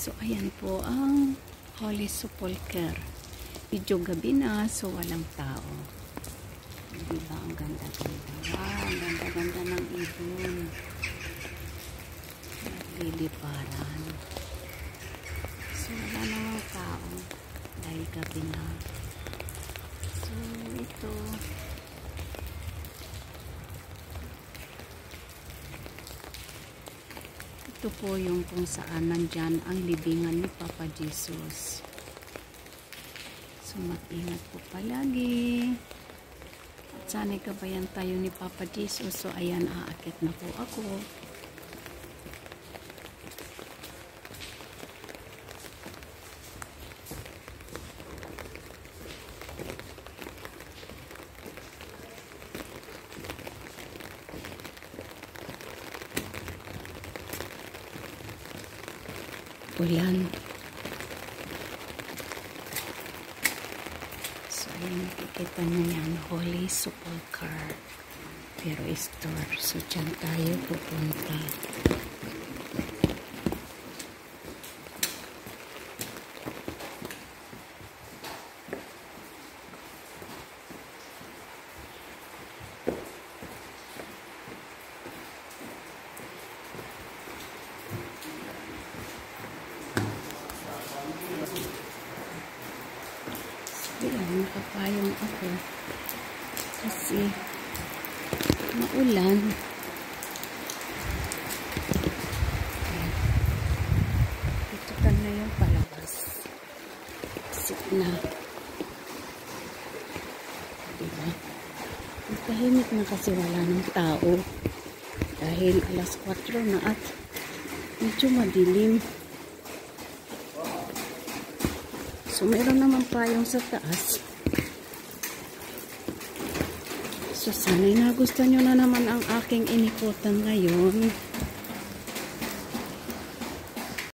So, ayan po ang Holy Sepulchre. Medyo gabi na, so walang tao. Diba? Ang ganda-ganda. Wow, ang ganda-ganda ng ibon. Nagliliparan. So, wala namang tao. Dahil gabi na. So, ito. Ito po yung kung saan nandyan ang libingan ni Papa Jesus. So, mag-ingat po palagi. At sana'y kabayan tayo ni Papa Jesus. So, ayan, aakit na po ako. Ulan. So, ayan, nakikita nyo yan, Holy Sepulchre. Pero store. So, dyan tayo pupunta. Ayan, nakapayong ako kasi maulan. Ito ka na yung palabas. Sit na. Diba? Tahimik na kasi wala ng tao dahil alas 4 na at medyo madilim. So, meron naman payong sa taas. So, sana'y nagustuhan nyo na naman ang aking inikutan ngayon.